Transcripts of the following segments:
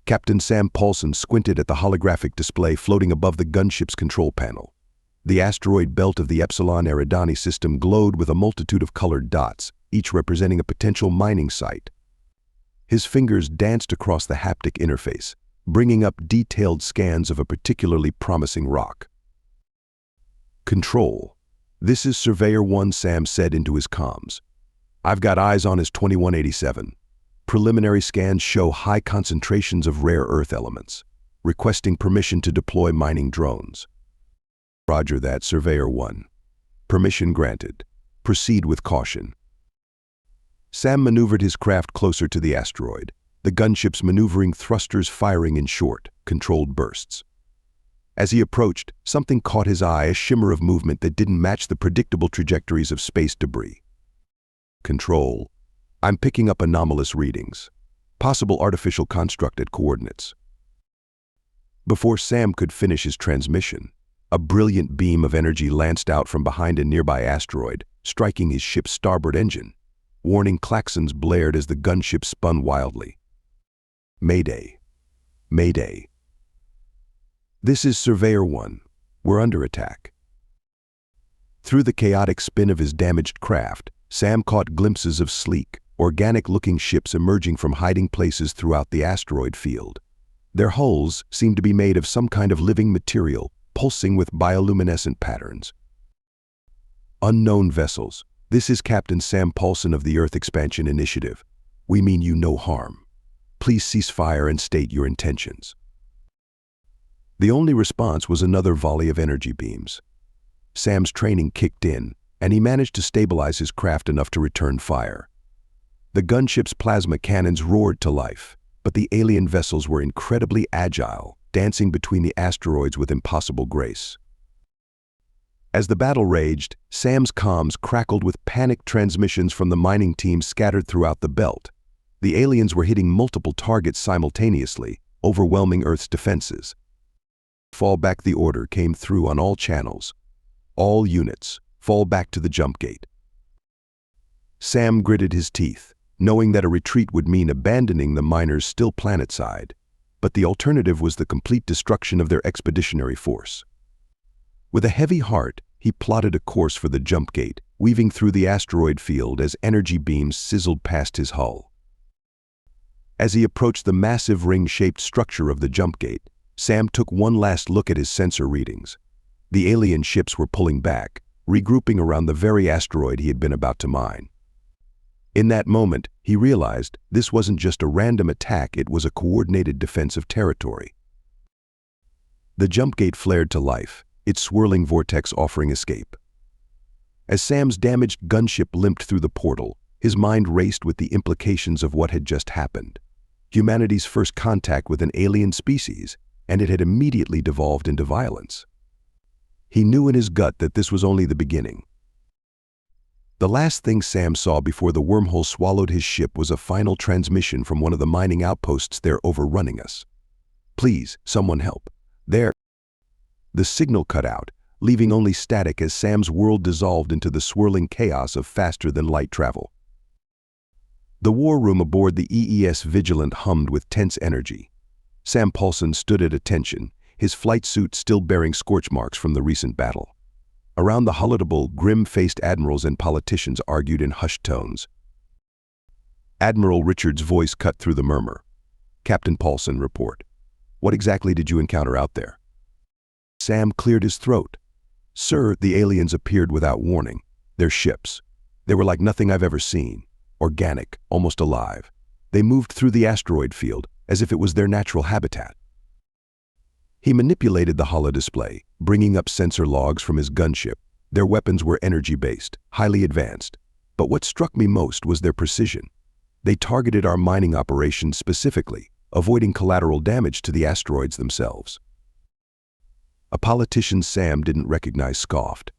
Captain Sam Paulson squinted at the holographic display floating above the gunship's control panel. The asteroid belt of the Epsilon Eridani system glowed with a multitude of colored dots, each representing a potential mining site. His fingers danced across the haptic interface, bringing up detailed scans of a particularly promising rock. "Control. This is Surveyor 1, Sam said into his comms. "I've got eyes on his 2187. Preliminary scans show high concentrations of rare earth elements. Requesting permission to deploy mining drones." "Roger that, Surveyor 1. Permission granted. Proceed with caution." Sam maneuvered his craft closer to the asteroid, the gunship's maneuvering thrusters firing in short, controlled bursts. As he approached, something caught his eye, a shimmer of movement that didn't match the predictable trajectories of space debris. "Control. I'm picking up anomalous readings. Possible artificial constructed coordinates." Before Sam could finish his transmission, a brilliant beam of energy lanced out from behind a nearby asteroid, striking his ship's starboard engine. Warning klaxons blared as the gunship spun wildly. "Mayday. Mayday. This is Surveyor 1. We're under attack." Through the chaotic spin of his damaged craft, Sam caught glimpses of sleek, organic-looking ships emerging from hiding places throughout the asteroid field. Their hulls seemed to be made of some kind of living material, pulsing with bioluminescent patterns. "Unknown vessels. This is Captain Sam Paulson of the Earth Expansion Initiative. We mean you no harm. Please cease fire and state your intentions." The only response was another volley of energy beams. Sam's training kicked in, and he managed to stabilize his craft enough to return fire. The gunship's plasma cannons roared to life, but the alien vessels were incredibly agile, dancing between the asteroids with impossible grace. As the battle raged, Sam's comms crackled with panicked transmissions from the mining teams scattered throughout the belt. The aliens were hitting multiple targets simultaneously, overwhelming Earth's defenses. "Fall back," the order came through on all channels. "All units, fall back to the jump gate." Sam gritted his teeth, knowing that a retreat would mean abandoning the miners still planetside, but the alternative was the complete destruction of their expeditionary force. With a heavy heart, he plotted a course for the jump gate, weaving through the asteroid field as energy beams sizzled past his hull. As he approached the massive ring-shaped structure of the jump gate, Sam took one last look at his sensor readings. The alien ships were pulling back, regrouping around the very asteroid he had been about to mine. In that moment, he realized this wasn't just a random attack, it was a coordinated defense of territory. The jump gate flared to life, its swirling vortex offering escape. As Sam's damaged gunship limped through the portal, his mind raced with the implications of what had just happened. Humanity's first contact with an alien species, and it had immediately devolved into violence. He knew in his gut that this was only the beginning. The last thing Sam saw before the wormhole swallowed his ship was a final transmission from one of the mining outposts. "They're overrunning us. Please, someone help. There." The signal cut out, leaving only static as Sam's world dissolved into the swirling chaos of faster-than-light travel. The war room aboard the EES Vigilant hummed with tense energy. Sam Paulson stood at attention, his flight suit still bearing scorch marks from the recent battle. Around the hollitable, grim-faced admirals and politicians argued in hushed tones. Admiral Richard's voice cut through the murmur. "Captain Paulson, report. What exactly did you encounter out there?" Sam cleared his throat. "Sir, the aliens appeared without warning. Their ships. They were like nothing I've ever seen. Organic, almost alive. They moved through the asteroid field as if it was their natural habitat." He manipulated the holodisplay, bringing up sensor logs from his gunship. Their weapons were energy-based, highly advanced. But what struck me most was their precision. They targeted our mining operations specifically, avoiding collateral damage to the asteroids themselves. A politician Sam didn't recognize scoffed.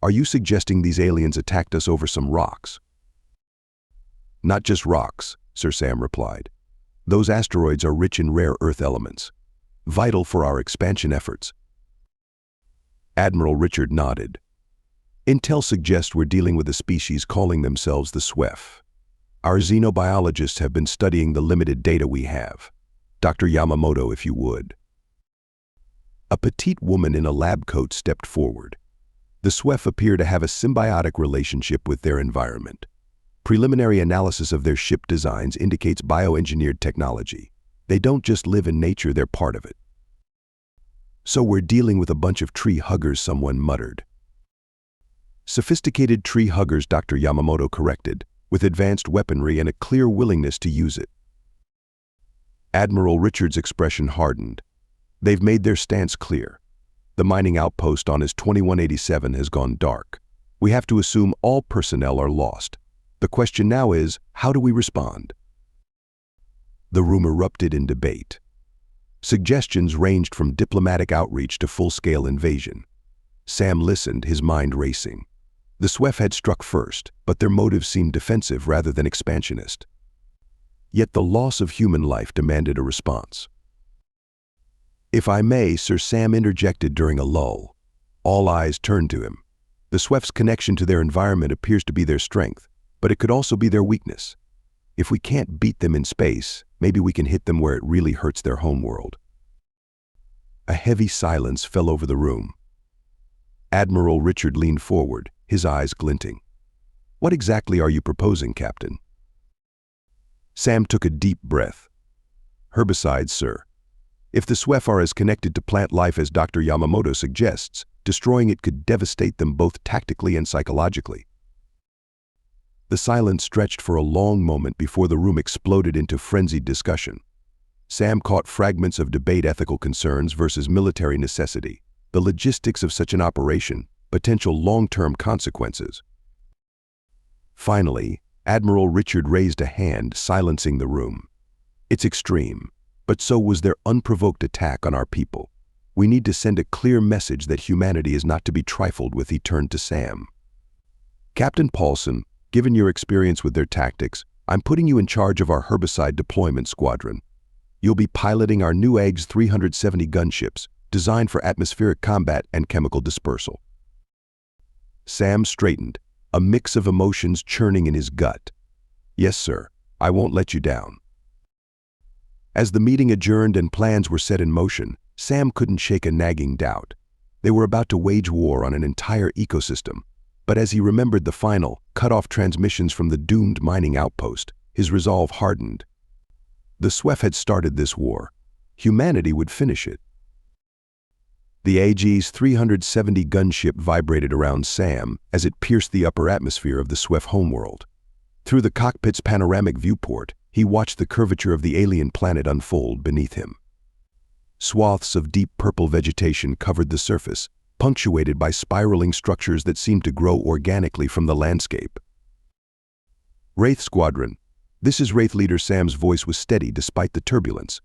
"Are you suggesting these aliens attacked us over some rocks?" "Not just rocks," Sir Sam replied. "Those asteroids are rich in rare earth elements, vital for our expansion efforts." Admiral Richard nodded. "Intel suggests we're dealing with a species calling themselves the SWEF. Our xenobiologists have been studying the limited data we have. Dr. Yamamoto, if you would." A petite woman in a lab coat stepped forward. The SWEF appear to have a symbiotic relationship with their environment. Preliminary analysis of their ship designs indicates bioengineered technology. They don't just live in nature, they're part of it. "So we're dealing with a bunch of tree huggers," someone muttered. "Sophisticated tree huggers," Dr. Yamamoto corrected, "with advanced weaponry and a clear willingness to use it." Admiral Richard's expression hardened. They've made their stance clear. The mining outpost on his 2187 has gone dark. We have to assume all personnel are lost. The question now is, how do we respond? The room erupted in debate. Suggestions ranged from diplomatic outreach to full-scale invasion. Sam listened, his mind racing. The SWEF had struck first, but their motives seemed defensive rather than expansionist. Yet the loss of human life demanded a response. "If I may," Sir Sam interjected during a lull. All eyes turned to him. The SWEF's connection to their environment appears to be their strength, but it could also be their weakness. If we can't beat them in space, maybe we can hit them where it really hurts their homeworld. A heavy silence fell over the room. Admiral Richard leaned forward, his eyes glinting. "What exactly are you proposing, Captain?" Sam took a deep breath. "Herbicides, sir. If the SWEF are as connected to plant life as Dr. Yamamoto suggests, destroying it could devastate them both tactically and psychologically." The silence stretched for a long moment before the room exploded into frenzied discussion. Sam caught fragments of debate: ethical concerns versus military necessity, the logistics of such an operation, potential long-term consequences. Finally, Admiral Richard raised a hand, silencing the room. "It's extreme, but so was their unprovoked attack on our people. We need to send a clear message that humanity is not to be trifled with." He turned to Sam. "Captain Paulson, given your experience with their tactics, I'm putting you in charge of our herbicide deployment squadron. You'll be piloting our new AGS 370 gunships, designed for atmospheric combat and chemical dispersal." Sam straightened, a mix of emotions churning in his gut. "Yes, sir. I won't let you down." As the meeting adjourned and plans were set in motion, Sam couldn't shake a nagging doubt. They were about to wage war on an entire ecosystem. But as he remembered the final, cut-off transmissions from the doomed mining outpost, his resolve hardened. The SWEF had started this war. Humanity would finish it. The AG's 370 gunship vibrated around Sam as it pierced the upper atmosphere of the SWEF homeworld. Through the cockpit's panoramic viewport, he watched the curvature of the alien planet unfold beneath him. Swaths of deep purple vegetation covered the surface, punctuated by spiraling structures that seemed to grow organically from the landscape. "Wraith Squadron, this is Wraith Leader." Sam's voice was steady despite the turbulence.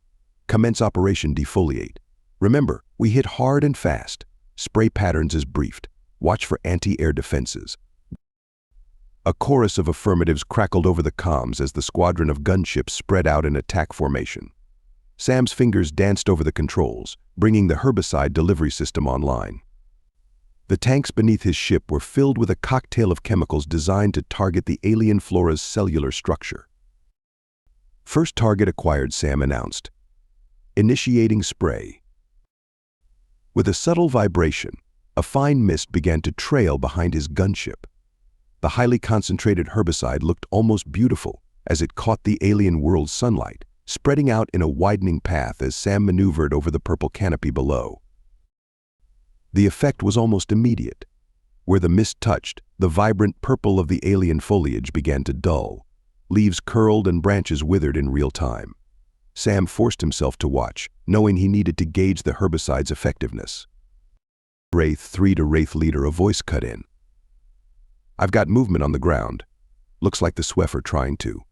"Commence Operation Defoliate. Remember, we hit hard and fast. Spray patterns as briefed. Watch for anti-air defenses." A chorus of affirmatives crackled over the comms as the squadron of gunships spread out in attack formation. Sam's fingers danced over the controls, bringing the herbicide delivery system online. The tanks beneath his ship were filled with a cocktail of chemicals designed to target the alien flora's cellular structure. "First target acquired," Sam announced. "Initiating spray." With a subtle vibration, a fine mist began to trail behind his gunship. The highly concentrated herbicide looked almost beautiful as it caught the alien world's sunlight, spreading out in a widening path as Sam maneuvered over the purple canopy below. The effect was almost immediate. Where the mist touched, the vibrant purple of the alien foliage began to dull. Leaves curled and branches withered in real time. Sam forced himself to watch, knowing he needed to gauge the herbicide's effectiveness. "Wraith 3 to Wraith Leader," a voice cut in. "I've got movement on the ground. Looks like the SWEF are trying to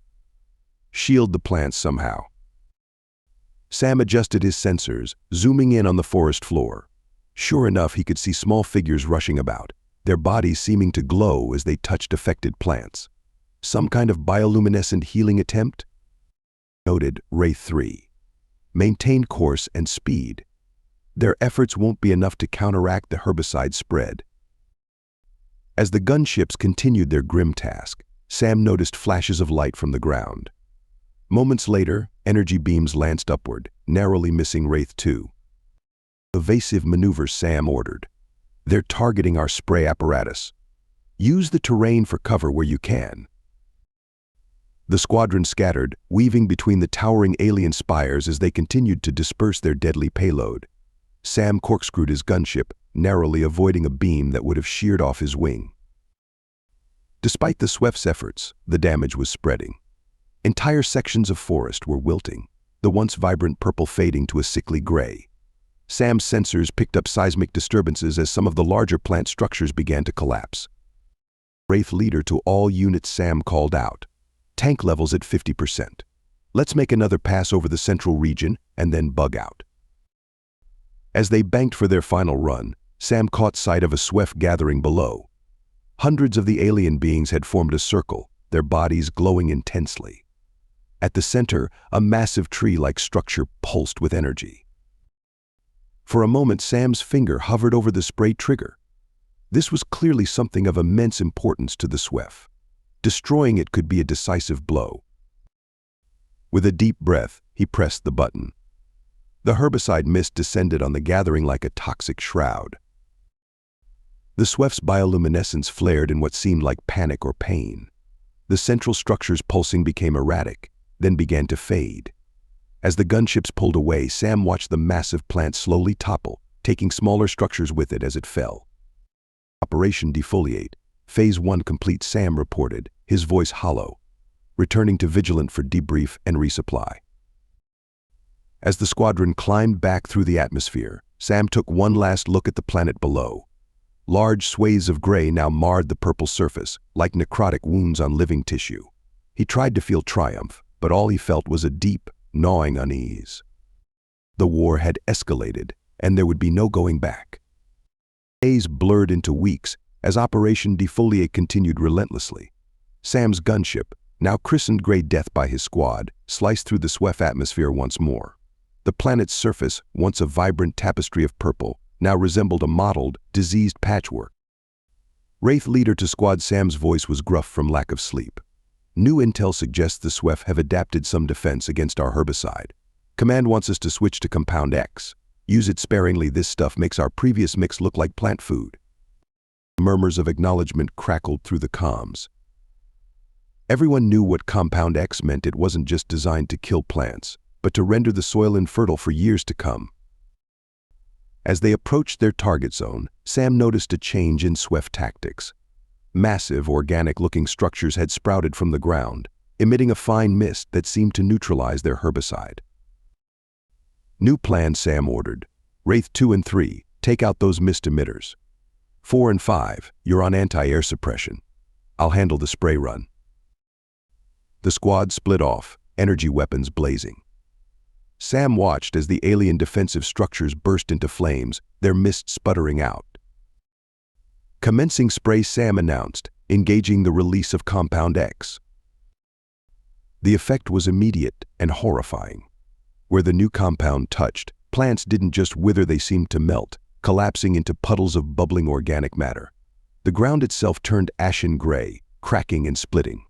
shield the plants somehow." Sam adjusted his sensors, zooming in on the forest floor. Sure enough, he could see small figures rushing about, their bodies seeming to glow as they touched affected plants. Some kind of bioluminescent healing attempt? Noted Wraith 3. Maintain course and speed. Their efforts won't be enough to counteract the herbicide spread. As the gunships continued their grim task, Sam noticed flashes of light from the ground. Moments later, energy beams lanced upward, narrowly missing Wraith 2. Evasive maneuvers, Sam ordered. They're targeting our spray apparatus. Use the terrain for cover where you can. The squadron scattered, weaving between the towering alien spires as they continued to disperse their deadly payload. Sam corkscrewed his gunship, narrowly avoiding a beam that would have sheared off his wing. Despite the SWEF's efforts, the damage was spreading. Entire sections of forest were wilting, the once vibrant purple fading to a sickly gray. Sam's sensors picked up seismic disturbances as some of the larger plant structures began to collapse. Wraith leader to all units, Sam called out. Tank levels at 50%. Let's make another pass over the central region and then bug out. As they banked for their final run, Sam caught sight of a SWEF gathering below. Hundreds of the alien beings had formed a circle, their bodies glowing intensely. At the center, a massive tree-like structure pulsed with energy. For a moment, Sam's finger hovered over the spray trigger. This was clearly something of immense importance to the SWEF. Destroying it could be a decisive blow. With a deep breath, he pressed the button. The herbicide mist descended on the gathering like a toxic shroud. The SWEF's bioluminescence flared in what seemed like panic or pain. The central structure's pulsing became erratic, then began to fade. As the gunships pulled away, Sam watched the massive plant slowly topple, taking smaller structures with it as it fell. Operation Defoliate, Phase 1 complete, Sam reported, his voice hollow, returning to Vigilant for debrief and resupply. As the squadron climbed back through the atmosphere, Sam took one last look at the planet below. Large swathes of gray now marred the purple surface, like necrotic wounds on living tissue. He tried to feel triumph, but all he felt was a deep, gnawing unease. The war had escalated, and there would be no going back. Days blurred into weeks as Operation Defoliate continued relentlessly. Sam's gunship, now christened Grey Death by his squad, sliced through the SWEF atmosphere once more. The planet's surface, once a vibrant tapestry of purple, now resembled a mottled, diseased patchwork. Wraith leader to squad, Sam's voice was gruff from lack of sleep. New intel suggests the SWEF have adapted some defense against our herbicide. Command wants us to switch to Compound X. Use it sparingly. This stuff makes our previous mix look like plant food. Murmurs of acknowledgement crackled through the comms. Everyone knew what Compound X meant. It wasn't just designed to kill plants, but to render the soil infertile for years to come. As they approached their target zone, Sam noticed a change in SWEF tactics. Massive, organic-looking structures had sprouted from the ground, emitting a fine mist that seemed to neutralize their herbicide. New plan, Sam ordered. Wraith 2 and 3, take out those mist emitters. 4 and 5, you're on anti-air suppression. I'll handle the spray run. The squad split off, energy weapons blazing. Sam watched as the alien defensive structures burst into flames, their mist sputtering out. Commencing spray, Sam announced, engaging the release of Compound X. The effect was immediate and horrifying. Where the new compound touched, plants didn't just wither, they seemed to melt, collapsing into puddles of bubbling organic matter. The ground itself turned ashen gray, cracking and splitting.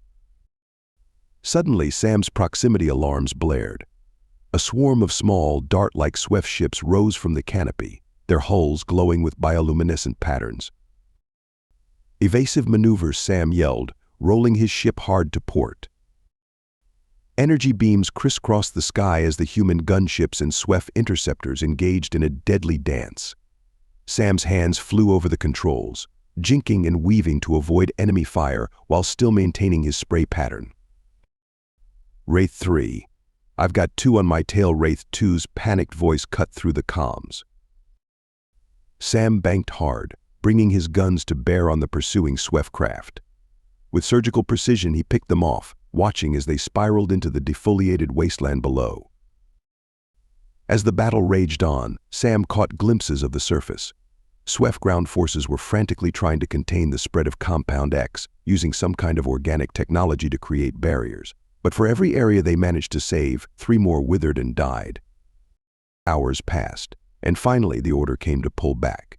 Suddenly, Sam's proximity alarms blared. A swarm of small, dart-like SWEF ships rose from the canopy, their hulls glowing with bioluminescent patterns. Evasive maneuvers, Sam yelled, rolling his ship hard to port. Energy beams crisscrossed the sky as the human gunships and SWEF interceptors engaged in a deadly dance. Sam's hands flew over the controls, jinking and weaving to avoid enemy fire while still maintaining his spray pattern. Wraith 3. I've got 2 on my tail. Wraith 2's panicked voice cut through the comms. Sam banked hard, bringing his guns to bear on the pursuing SWEF craft. With surgical precision, he picked them off, watching as they spiraled into the defoliated wasteland below. As the battle raged on, Sam caught glimpses of the surface. SWEF ground forces were frantically trying to contain the spread of Compound X, using some kind of organic technology to create barriers. But for every area they managed to save, 3 more withered and died. Hours passed, and finally the order came to pull back.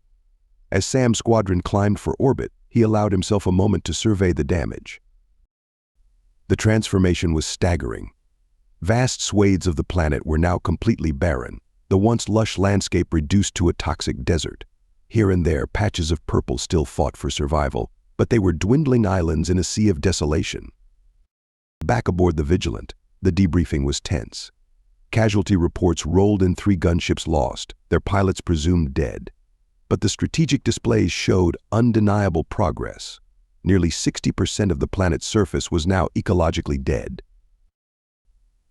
As Sam's squadron climbed for orbit, he allowed himself a moment to survey the damage. The transformation was staggering. Vast swathes of the planet were now completely barren, the once lush landscape reduced to a toxic desert. Here and there, patches of purple still fought for survival, but they were dwindling islands in a sea of desolation. Back aboard the Vigilant, the debriefing was tense. Casualty reports rolled in, 3 gunships lost, their pilots presumed dead. But the strategic displays showed undeniable progress. Nearly 60% of the planet's surface was now ecologically dead.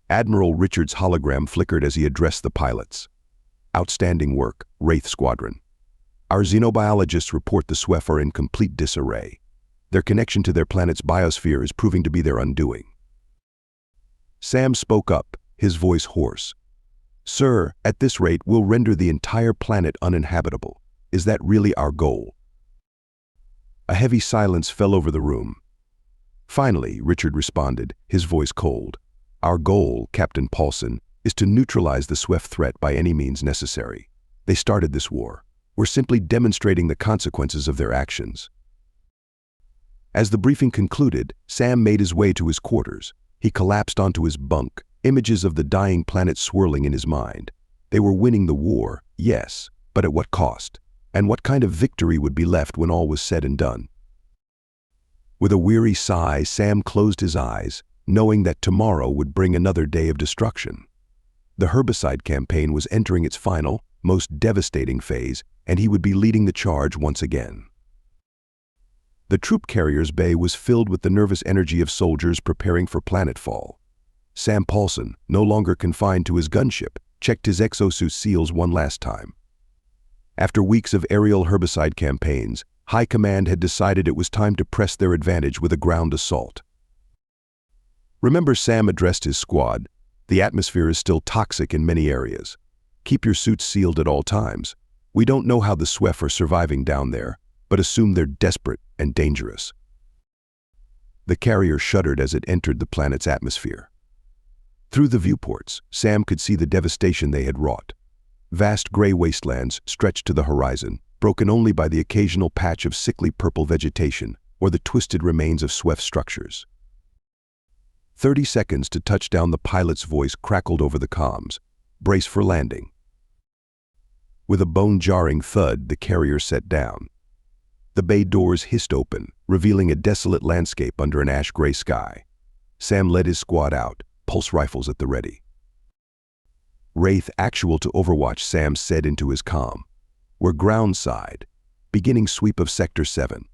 Admiral Richards' hologram flickered as he addressed the pilots. Outstanding work, Wraith Squadron. Our xenobiologists report the SWEF are in complete disarray. Their connection to their planet's biosphere is proving to be their undoing. Sam spoke up, his voice hoarse. Sir, at this rate, we'll render the entire planet uninhabitable. Is that really our goal? A heavy silence fell over the room. Finally, Richard responded, his voice cold. Our goal, Captain Paulson, is to neutralize the SWEF threat by any means necessary. They started this war. We're simply demonstrating the consequences of their actions. As the briefing concluded, Sam made his way to his quarters. He collapsed onto his bunk, images of the dying planet swirling in his mind. They were winning the war, yes, but at what cost? And what kind of victory would be left when all was said and done? With a weary sigh, Sam closed his eyes, knowing that tomorrow would bring another day of destruction. The herbicide campaign was entering its final, most devastating phase, and he would be leading the charge once again. The troop carrier's bay was filled with the nervous energy of soldiers preparing for planetfall. Sam Paulson, no longer confined to his gunship, checked his exosuit seals one last time. After weeks of aerial herbicide campaigns, High Command had decided it was time to press their advantage with a ground assault. Remember, Sam addressed his squad, the atmosphere is still toxic in many areas. Keep your suits sealed at all times. We don't know how the SWEF are surviving down there, but assume they're desperate and dangerous. The carrier shuddered as it entered the planet's atmosphere. Through the viewports, Sam could see the devastation they had wrought. Vast gray wastelands stretched to the horizon, broken only by the occasional patch of sickly purple vegetation or the twisted remains of SWEF structures. 30 seconds to touchdown, the pilot's voice crackled over the comms. Brace for landing. With a bone-jarring thud, the carrier set down. The bay doors hissed open, revealing a desolate landscape under an ash-gray sky. Sam led his squad out, pulse rifles at the ready. Wraith Actual to Overwatch, Sam said into his comm. We're ground side. Beginning sweep of Sector 7.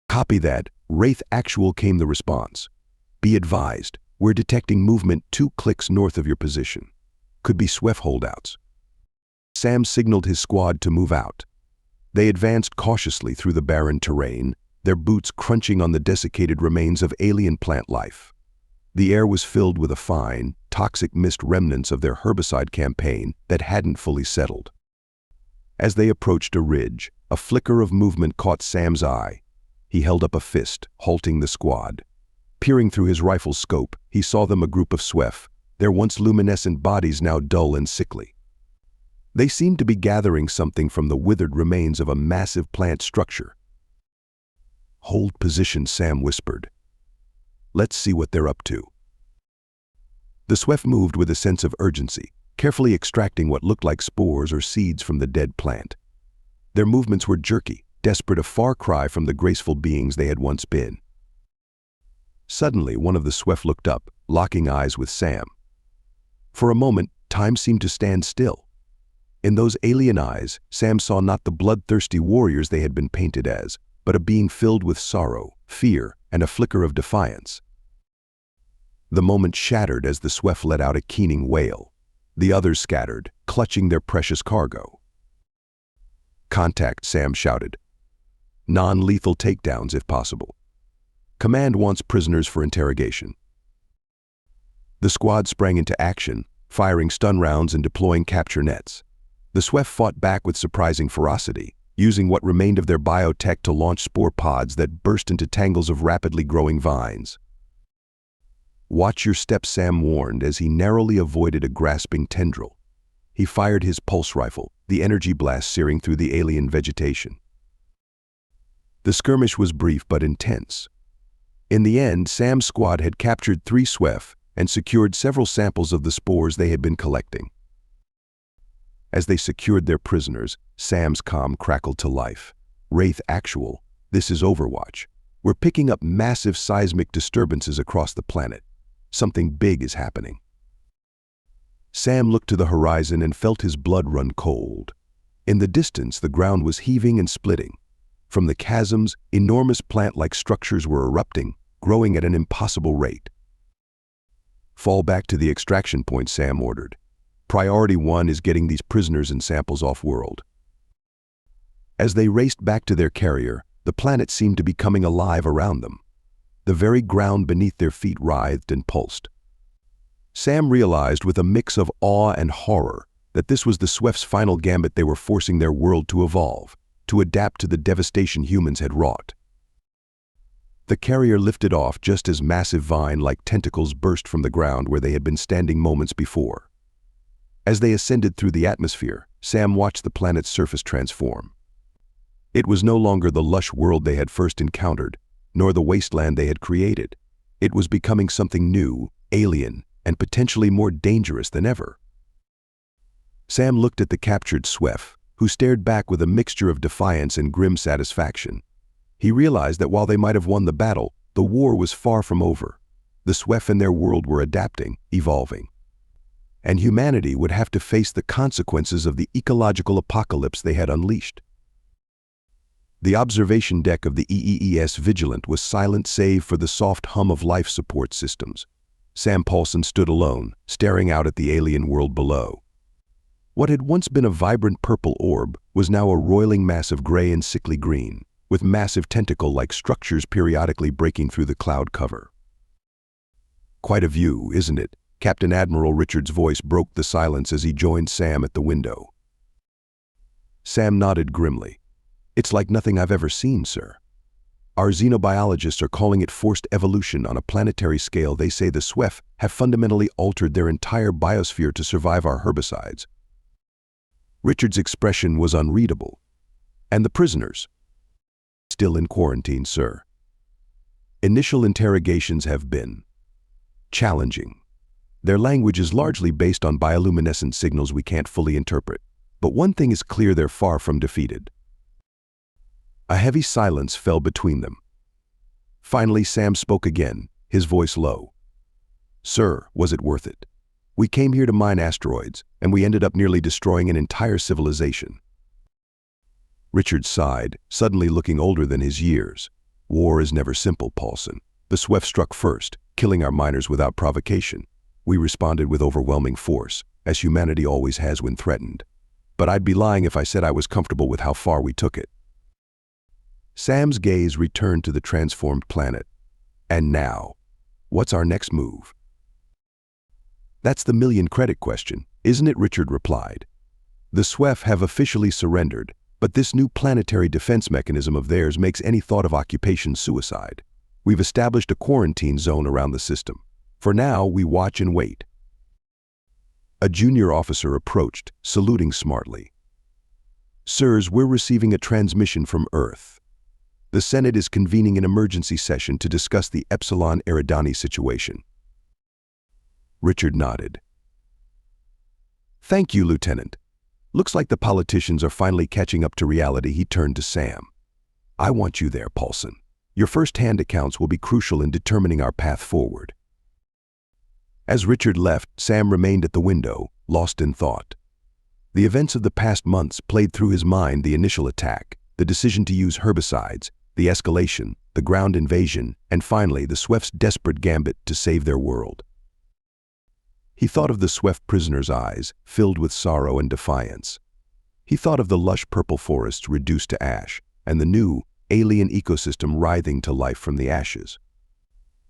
Copy that. Wraith Actual, came the response. Be advised, we're detecting movement 2 clicks north of your position. Could be SWEF holdouts. Sam signaled his squad to move out. They advanced cautiously through the barren terrain, their boots crunching on the desiccated remains of alien plant life. The air was filled with a fine, toxic mist, remnants of their herbicide campaign that hadn't fully settled. As they approached a ridge, a flicker of movement caught Sam's eye. He held up a fist, halting the squad. Peering through his rifle's scope, he saw them, a group of SWEF, their once luminescent bodies now dull and sickly. They seemed to be gathering something from the withered remains of a massive plant structure. Hold position, Sam whispered. Let's see what they're up to. The SWEF moved with a sense of urgency, carefully extracting what looked like spores or seeds from the dead plant. Their movements were jerky, desperate, a far cry from the graceful beings they had once been. Suddenly, one of the SWEF looked up, locking eyes with Sam. For a moment, time seemed to stand still. In those alien eyes, Sam saw not the bloodthirsty warriors they had been painted as, but a being filled with sorrow, fear, and a flicker of defiance. The moment shattered as the SWEF let out a keening wail. The others scattered, clutching their precious cargo. Contact, Sam shouted. Non-lethal takedowns if possible. Command wants prisoners for interrogation. The squad sprang into action, firing stun rounds and deploying capture nets. The SWEF fought back with surprising ferocity, using what remained of their biotech to launch spore pods that burst into tangles of rapidly growing vines. Watch your step, Sam warned as he narrowly avoided a grasping tendril. He fired his pulse rifle, the energy blast searing through the alien vegetation. The skirmish was brief but intense. In the end, Sam's squad had captured 3 SWEF and secured several samples of the spores they had been collecting. As they secured their prisoners, Sam's comm crackled to life. "Wraith Actual, this is Overwatch. We're picking up massive seismic disturbances across the planet. Something big is happening." Sam looked to the horizon and felt his blood run cold. In the distance, the ground was heaving and splitting. From the chasms, enormous plant-like structures were erupting, growing at an impossible rate. "Fall back to the extraction point," Sam ordered. "Priority 1 is getting these prisoners and samples off-world." As they raced back to their carrier, the planet seemed to be coming alive around them. The very ground beneath their feet writhed and pulsed. Sam realized with a mix of awe and horror that this was the SWEF's final gambit. They were forcing their world to evolve, to adapt to the devastation humans had wrought. The carrier lifted off just as massive vine-like tentacles burst from the ground where they had been standing moments before. As they ascended through the atmosphere, Sam watched the planet's surface transform. It was no longer the lush world they had first encountered, nor the wasteland they had created. It was becoming something new, alien, and potentially more dangerous than ever. Sam looked at the captured SWEF, who stared back with a mixture of defiance and grim satisfaction. He realized that while they might have won the battle, the war was far from over. The SWEF and their world were adapting, evolving. And humanity would have to face the consequences of the ecological apocalypse they had unleashed. The observation deck of the EEES Vigilant was silent save for the soft hum of life support systems. Sam Paulson stood alone, staring out at the alien world below. What had once been a vibrant purple orb was now a roiling mass of gray and sickly green, with massive tentacle-like structures periodically breaking through the cloud cover. "Quite a view, isn't it?" Captain Admiral Richard's voice broke the silence as he joined Sam at the window. Sam nodded grimly. "It's like nothing I've ever seen, sir. Our xenobiologists are calling it forced evolution on a planetary scale. They say the SWEF have fundamentally altered their entire biosphere to survive our herbicides." Richard's expression was unreadable. "And the prisoners?" "Still in quarantine, sir. Initial interrogations have been challenging. Their language is largely based on bioluminescent signals we can't fully interpret. But one thing is clear: they're far from defeated." A heavy silence fell between them. Finally, Sam spoke again, his voice low. "Sir, was it worth it? We came here to mine asteroids, and we ended up nearly destroying an entire civilization." Richard sighed, suddenly looking older than his years. "War is never simple, Paulson. The SWEF struck first, killing our miners without provocation. We responded with overwhelming force, as humanity always has when threatened. But I'd be lying if I said I was comfortable with how far we took it." Sam's gaze returned to the transformed planet. "And now, what's our next move?" "That's the million-credit question, isn't it?" Richard replied. "The SWEF have officially surrendered, but this new planetary defense mechanism of theirs makes any thought of occupation suicide. We've established a quarantine zone around the system. For now, we watch and wait." A junior officer approached, saluting smartly. "Sirs, we're receiving a transmission from Earth. The Senate is convening an emergency session to discuss the Epsilon Eridani situation." Richard nodded. "Thank you, Lieutenant. Looks like the politicians are finally catching up to reality." He turned to Sam. "I want you there, Paulson. Your first-hand accounts will be crucial in determining our path forward." As Richard left, Sam remained at the window, lost in thought. The events of the past months played through his mind: the initial attack, the decision to use herbicides, the escalation, the ground invasion, and finally the SWEF's desperate gambit to save their world. He thought of the SWEF prisoners' eyes, filled with sorrow and defiance. He thought of the lush purple forests reduced to ash, and the new, alien ecosystem writhing to life from the ashes.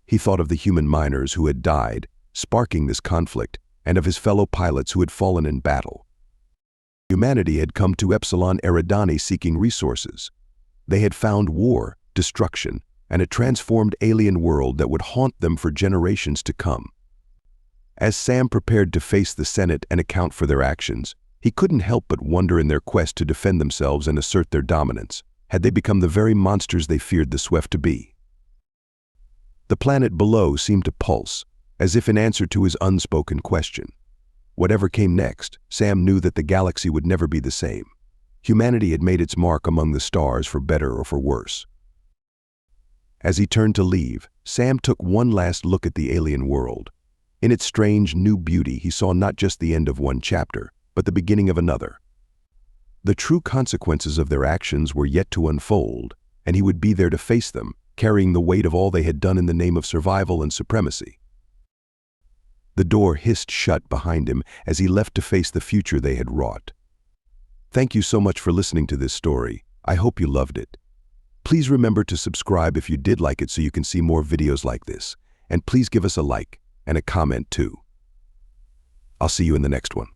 He thought of the human miners who had died, sparking this conflict, and of his fellow pilots who had fallen in battle. Humanity had come to Epsilon Eridani seeking resources. They had found war, destruction, and a transformed alien world that would haunt them for generations to come. As Sam prepared to face the Senate and account for their actions, he couldn't help but wonder, in their quest to defend themselves and assert their dominance, had they become the very monsters they feared the SWEF to be? The planet below seemed to pulse, as if in answer to his unspoken question. Whatever came next, Sam knew that the galaxy would never be the same. Humanity had made its mark among the stars for better or for worse. As he turned to leave, Sam took one last look at the alien world. In its strange new beauty, he saw not just the end of one chapter, but the beginning of another. The true consequences of their actions were yet to unfold, and he would be there to face them, carrying the weight of all they had done in the name of survival and supremacy. The door hissed shut behind him as he left to face the future they had wrought. Thank you so much for listening to this story. I hope you loved it. Please remember to subscribe if you did like it so you can see more videos like this. And please give us a like and a comment too. I'll see you in the next one.